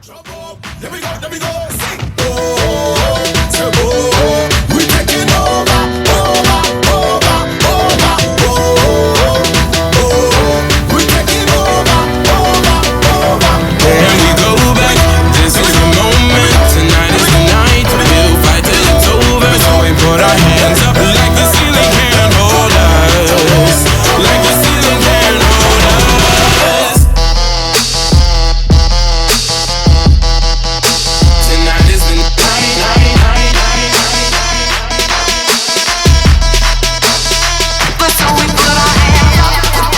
There we go, sing. Oh, turbo, we taking over, over, over, over. Oh, we taking over, over, over. Can we go back? This is the moment. Tonight is the night. We'll fight till it's over. So we put our hands up like the ceiling can't hold us. Like the ceiling can't hold us. Tonight is the night. So we put our hands up.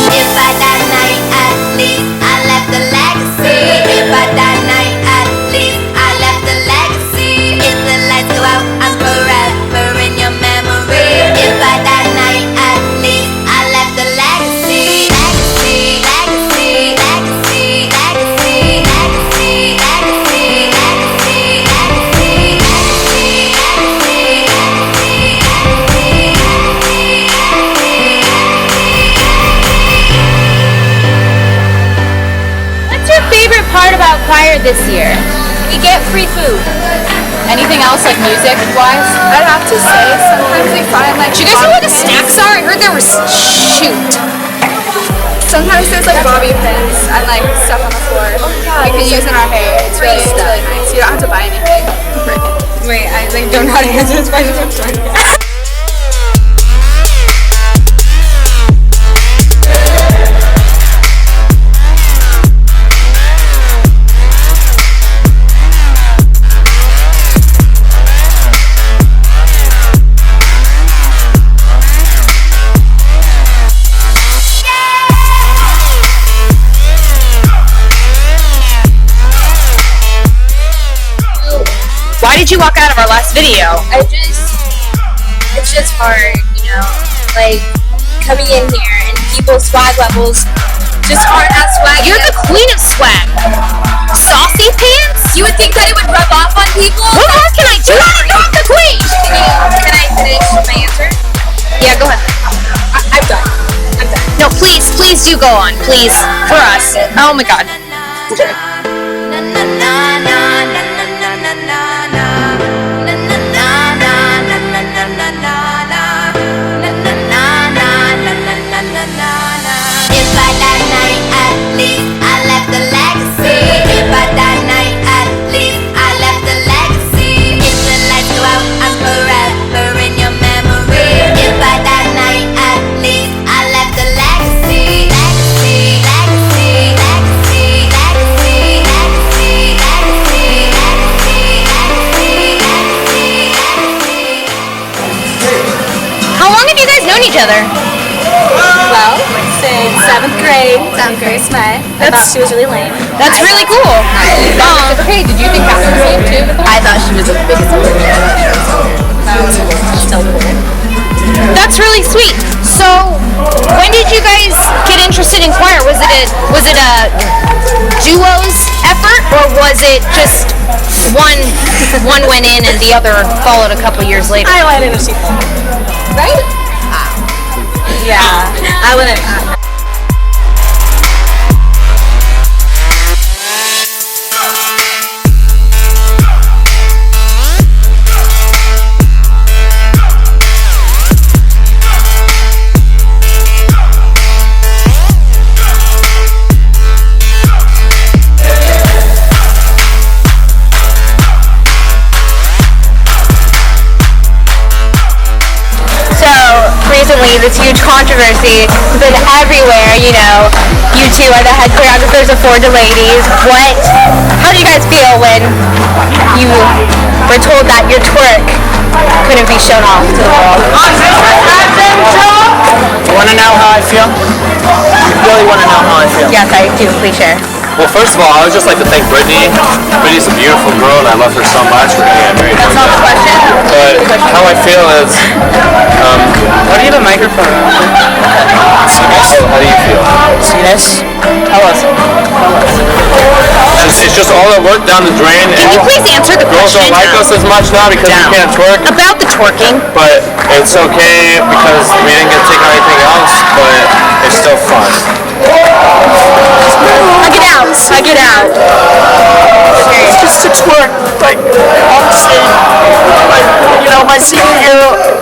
If I die night, at least I left a legacy. If I die night, at least I left a legacy. If the lights go out, I'm forever in your memory. If I die night, at least I left a legacy. Legacy, legacy, legacy, legacy, legacy, legacy, legacy, legacy, What's your favorite part about choir this year? We get free food. Anything else, like music-wise? I'd have to say, sometimes we find like. Do you guys know where the snacks are? I heard there was shoot. Sometimes there's like bobby pins and like stuff on the floor. We can use in our hair. It's really nice. You don't have to buy anything. Wait, I like don't know how to answer this question. I'm sorry. Why did you walk out of our last video? It's just hard, you know, like coming in here and people's swag levels just aren't as swag. You're the queen of swag. Saucy pants? You would think that it would rub off on people. What else can I do? I'm the queen! Can I finish my answer? Yeah, go ahead. I'm done. No, please do go on, please, for us. Oh my god. If I die night, at least I left a legacy. If I die night, at least I left a legacy. If the lights go out, I'm forever in your memory. If I die night, at least I left a legacy. Legacy, legacy, legacy, legacy, legacy, legacy, legacy, legacy, legacy. How long have you guys known each other? Well, since 7th grade. 7th grade, May. I thought she was really lame. That's really cool. Hey, did you think Catherine was lame too? I thought she was the biggest still cool. That's really sweet. So, when did you guys get interested in choir? Was it a duos effort, or was it just one went in and the other followed a couple years later? I went in and she Right? Yeah. I wouldn't. Recently, this huge controversy has been everywhere, you know. You two are the head choreographers of Four the Ladies. How did you guys feel when you were told that your twerk couldn't be shown off to the world? You want to know how I feel? You really want to know how I feel? Yes, I do. Please share. Well, first of all, I would just like to thank Brittany. Brittany's a beautiful girl, and I love her so much. We're gonna get married. That's not the question. But how I feel is, Why do you have a microphone? also, how do you feel? See this? Tell us. It's just all the work down the drain. Can you please answer the Girls question? don't like us as much now because we can't twerk. About the twerking. But it's okay because we didn't get to take on anything else, but it's still fun. Hug it out. Hug it out. It's just to twerk. Like, honestly, like, you know, my senior year.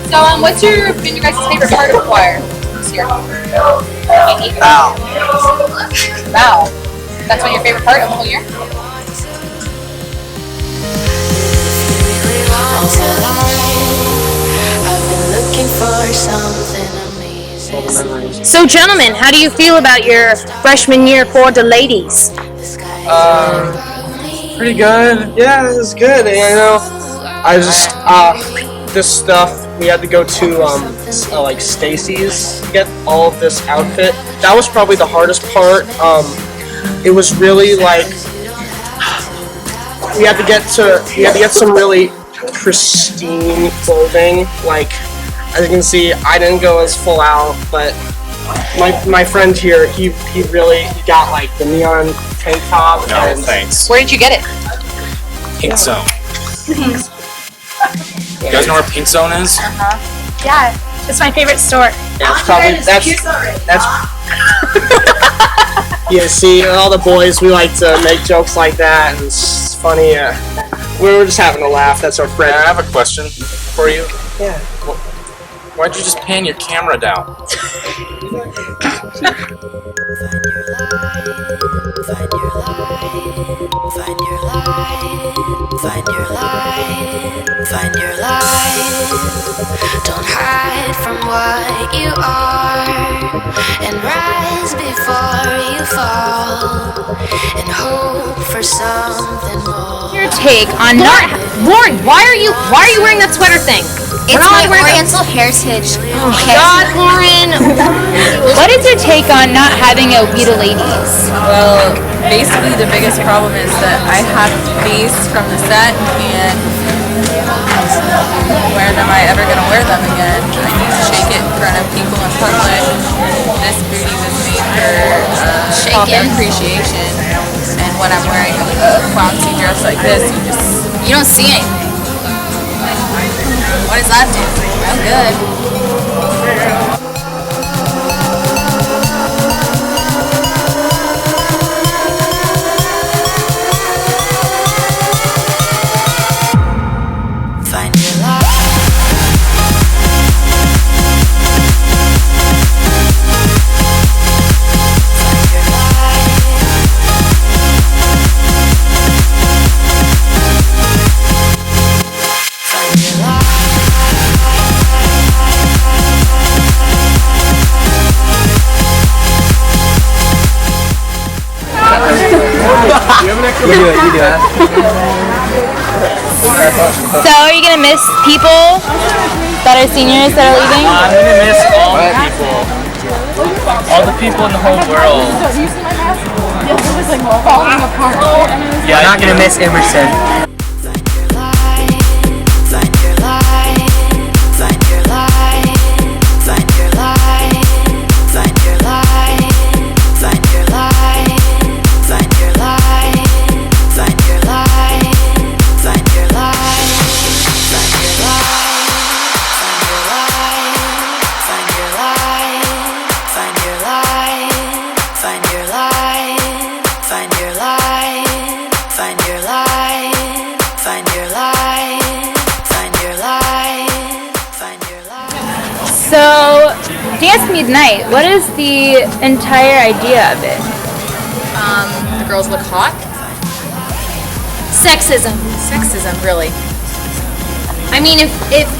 So, what's been your guys' favorite part of choir this year? Bow. Wow. That's been your favorite part of the whole year? So, gentlemen, how do you feel about your freshman year for the ladies? Pretty good. Yeah, it was good. You know, I just this stuff we had to go to like Stacy's to get all of this outfit. That was probably the hardest part. It was really like we had to get some really pristine clothing. Like as you can see, I didn't go as full out, but my friend here, he got like the neon tank top. No, and thanks. Where did you get it? Pink Zone. You guys know where Pink Zone is? Yeah, it's my favorite store. It's probably that's yeah. See, all the boys, we like to make jokes like that, and it's funny. We were just having a laugh. That's our friend. I have a question for you. Yeah. Why'd you just pan your camera down? Don't hide from what you are and rise before you fall and hope for something more. Your take on not Lauren? Why are you wearing that sweater thing? It's my Oriental heritage. Oh my God, Lauren! What is your take on not having a We the Ladies? Well, basically the biggest problem is that I have these from the set, and when am I ever going to wear them again? I need to shake it in front of people in public. This booty was made for pop appreciation, and when I'm wearing a flouncy dress like this, you don't see it. What does that do? I'm good. You do it. So, are you gonna miss people that are seniors that are leaving? I'm gonna miss all the people. All the people in the whole world. Yeah, I'm not gonna miss Emerson. So, Dance Midnight, what is the entire idea of it? The girls look hot. Sexism. Sexism, really. I mean, if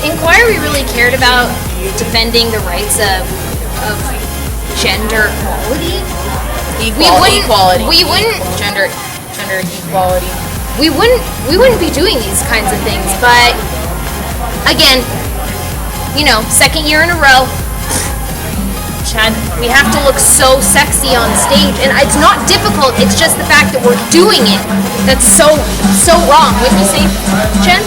Inquiry really cared about defending the rights of gender equality, Equality. we wouldn't Gender equality. we wouldn't be doing these kinds of things. But again, second year in a row, Chad, we have to look so sexy on stage, and it's not difficult. It's just the fact that we're doing it that's so wrong. Wouldn't you say, Jen?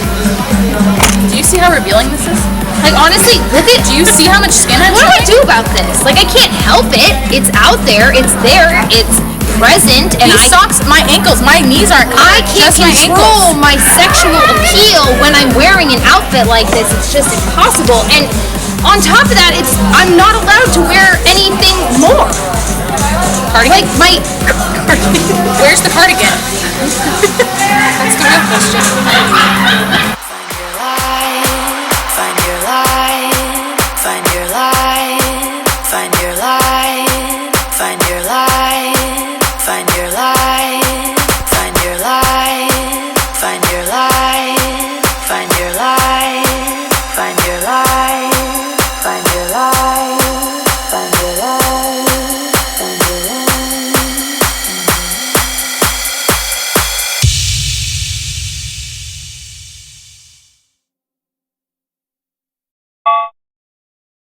Do you see how revealing this is? Like, honestly, look at. Do you see how much skin I'm What do I showing? do about this? Like, I can't help it. It's out there. It's there. It's present. And These socks, my ankles, my knees aren't covered. I can't just my ankles. control my sexual appeal when I'm wearing an outfit like this. It's just impossible. And on top of that, I'm not allowed to wear anything more. Cardigan? Like Where's the cardigan? That's the real question. Find your light, find your light, find your light, find your light.